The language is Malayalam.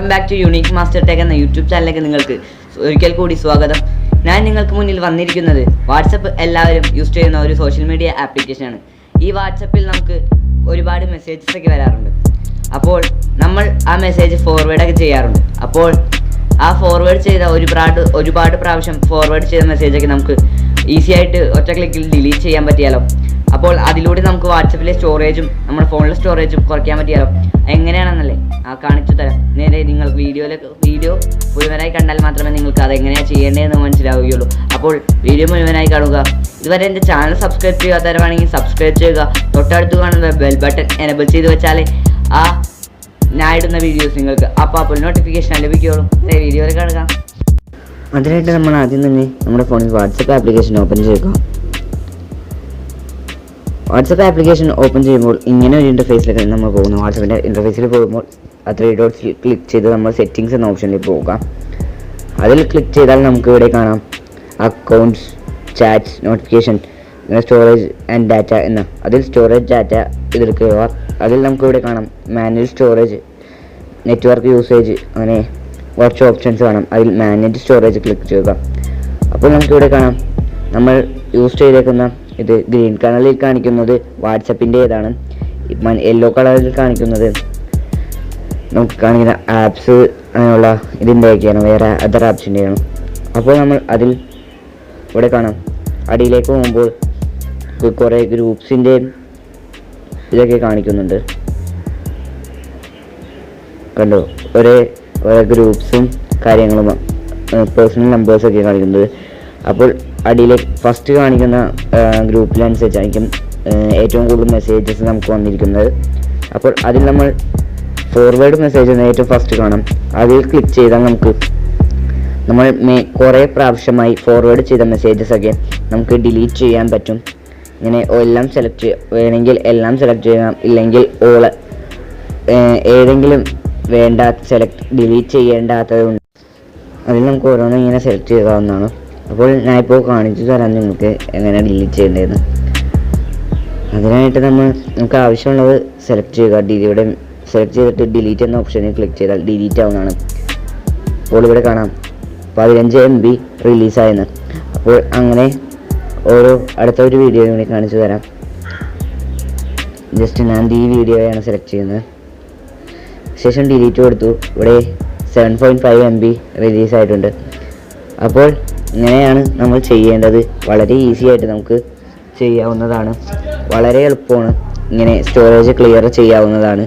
Welcome back to unique master tech എന്ന യൂട്യൂബ് ചാനലിലേക്ക് നിങ്ങൾക്ക് ഒരിക്കൽ കൂടി സ്വാഗതം. ഞാൻ നിങ്ങൾക്ക് മുന്നിൽ വന്നിരിക്കുന്നത് വാട്സപ്പ് എല്ലാവരും യൂസ് ചെയ്യുന്ന ഒരു സോഷ്യൽ മീഡിയ ആപ്ലിക്കേഷനാണ്. ഈ വാട്സപ്പിൽ നമുക്ക് ഒരുപാട് മെസ്സേജസ് ഒക്കെ വരാറുണ്ട്. അപ്പോൾ നമ്മൾ ആ മെസ്സേജ് ഫോർവേഡൊക്കെ ചെയ്യാറുണ്ട്. അപ്പോൾ ആ ഫോർവേഡ് ചെയ്ത ഒരുപാട് പ്രാവശ്യം ഫോർവേഡ് ചെയ്ത മെസ്സേജൊക്കെ നമുക്ക് ഈസി ആയിട്ട് ഒറ്റ ക്ലിക്കിൽ ഡിലീറ്റ് ചെയ്യാൻ പറ്റിയാലോ. അപ്പോൾ അതിലൂടെ നമുക്ക് വാട്സപ്പിലെ സ്റ്റോറേജും നമ്മുടെ ഫോണിലെ സ്റ്റോറേജും കുറയ്ക്കാൻ പറ്റിയാലോ. എങ്ങനെയാണെന്നല്ലേ കാണിച്ചു തരാം. നേരെ നിങ്ങൾ വീഡിയോ മുഴുവനായി കണ്ടാൽ മാത്രമേ നിങ്ങൾക്ക് അതെങ്ങനെയാണ് ചെയ്യേണ്ടതെന്ന് മനസ്സിലാവുകയുള്ളൂ. അപ്പോൾ വീഡിയോ മുഴുവനായി കാണുക. ഇതുവരെ എൻ്റെ ചാനൽ സബ്സ്ക്രൈബ് ചെയ്യാത്തവരാണെങ്കിൽ സബ്സ്ക്രൈബ് ചെയ്യുക. തൊട്ടടുത്ത് കാണുന്ന ബെൽ ബട്ടൺ എനേബിൾ ചെയ്ത് വെച്ചാലേ ഞാൻ ഇടുന്ന വീഡിയോസ് നിങ്ങൾക്ക് അപ്പോൾ നോട്ടിഫിക്കേഷൻ ലഭിക്കുകയുള്ളൂ. വീഡിയോയിൽ കാണുക. അതിനായിട്ട് നമ്മൾ ആദ്യം തന്നെ നമ്മുടെ ഫോണിൽ വാട്സപ്പ് ആപ്ലിക്കേഷൻ ഓപ്പൺ ചെയ്യുക. വാട്സപ്പ് ആപ്ലിക്കേഷൻ ഓപ്പൺ ചെയ്യുമ്പോൾ ഇങ്ങനെ ഒരു ഇൻ്റർഫേസിലേക്ക് നമ്മൾ പോകുന്നു. വാട്സപ്പിൻ്റെ ഇൻ്റർഫേസിൽ പോകുമ്പോൾ ആ 3 ഡോട്ട്സിൽ ക്ലിക്ക് ചെയ്ത് നമ്മൾ സെറ്റിങ്സ് എന്ന ഓപ്ഷനിൽ പോവുക. അതിൽ ക്ലിക്ക് ചെയ്താൽ നമുക്ക് ഇവിടെ കാണാം accounts, chats, notification, storage and data എന്ന. അതിൽ സ്റ്റോറേജ് ഡാറ്റ ഇതെടുക്കുക. അതിൽ നമുക്ക് ഇവിടെ കാണാം മാനുവൽ സ്റ്റോറേജ്, നെറ്റ്വർക്ക് യൂസേജ്, അങ്ങനെ കുറച്ച് ഓപ്ഷൻസ് കാണാം. അതിൽ മാനേജ് സ്റ്റോറേജ് ക്ലിക്ക് ചെയ്യുക. അപ്പോൾ നമുക്കിവിടെ കാണാം നമ്മൾ യൂസ് ചെയ്തേക്കുന്ന ഇത് ഗ്രീൻ കളറിൽ കാണിക്കുന്നത് വാട്സപ്പിൻ്റേതാണ്. യെല്ലോ കളറിൽ കാണിക്കുന്നത് നമുക്ക് കാണിക്കുന്ന ആപ്സ് അങ്ങനെയുള്ള ഇതിൻ്റെയൊക്കെയാണ്, വേറെ അതർ ആപ്സിൻ്റെയാണ്. അപ്പോൾ നമ്മൾ അതിൽ ഇവിടെ കാണാം അടിയിലേക്ക് പോകുമ്പോൾ കുറേ ഗ്രൂപ്പ്സിൻ്റെയും ഇതൊക്കെ കാണിക്കുന്നുണ്ട്. കണ്ടോ, ഓരോ ഗ്രൂപ്പ്സും കാര്യങ്ങളും പേഴ്സണൽ നമ്പേഴ്സൊക്കെ കാണിക്കുന്നത്. അപ്പോൾ അടിയിലേക്ക് ഫസ്റ്റ് കാണിക്കുന്ന ഗ്രൂപ്പിനനുസരിച്ചായിരിക്കും ഏറ്റവും കൂടുതൽ മെസ്സേജസ് നമുക്ക് വന്നിരിക്കുന്നത്. അപ്പോൾ അതിൽ നമ്മൾ ഫോർവേഡ് മെസ്സേജ് ഏറ്റവും ഫസ്റ്റ് കാണാം. അതിൽ ക്ലിക്ക് ചെയ്താൽ നമ്മൾ കുറേ പ്രാവശ്യമായി ഫോർവേഡ് ചെയ്ത മെസ്സേജസൊക്കെ നമുക്ക് ഡിലീറ്റ് ചെയ്യാൻ പറ്റും. ഇങ്ങനെ എല്ലാം വേണമെങ്കിൽ എല്ലാം സെലക്ട് ചെയ്യാം, ഇല്ലെങ്കിൽ ഏതെങ്കിലും ഡിലീറ്റ് ചെയ്യേണ്ടാത്തതുണ്ട്. അതിൽ നമുക്ക് ഓരോന്നും ഇങ്ങനെ സെലക്ട് ചെയ്യാവുന്നതാണ്. അപ്പോൾ ഞാനിപ്പോൾ കാണിച്ചു തരാം നിങ്ങൾക്ക് എങ്ങനെ ഡിലീറ്റ് ചെയ്യേണ്ടതെന്ന്. അതിനായിട്ട് നമുക്ക് ആവശ്യമുള്ളത് സെലക്ട് ചെയ്യുക. ഇവിടെ സെലക്ട് ചെയ്തിട്ട് ഡിലീറ്റ് എന്ന ഓപ്ഷനിൽ ക്ലിക്ക് ചെയ്താൽ ഡിലീറ്റ് ആവുന്നതാണ്. അപ്പോൾ ഇവിടെ കാണാം 15 MB റിലീസായെന്ന്. അപ്പോൾ അങ്ങനെ അടുത്ത ഒരു വീഡിയോ കൂടി കാണിച്ചു തരാം. ജസ്റ്റ് ഞാൻ ഈ വീഡിയോയാണ് സെലക്ട് ചെയ്യുന്നത്. ശേഷം ഡിലീറ്റ് കൊടുത്തു. ഇവിടെ 7.5 MB റിലീസായിട്ടുണ്ട്. അപ്പോൾ ഇങ്ങനെയാണ് നമ്മൾ ചെയ്യേണ്ടത്. വളരെ ഈസി ആയിട്ട് നമുക്ക് ചെയ്യാവുന്നതാണ്. വളരെ എളുപ്പമാണ്. ഇങ്ങനെ സ്റ്റോറേജ് ക്ലിയർ ചെയ്യാവുന്നതാണ്.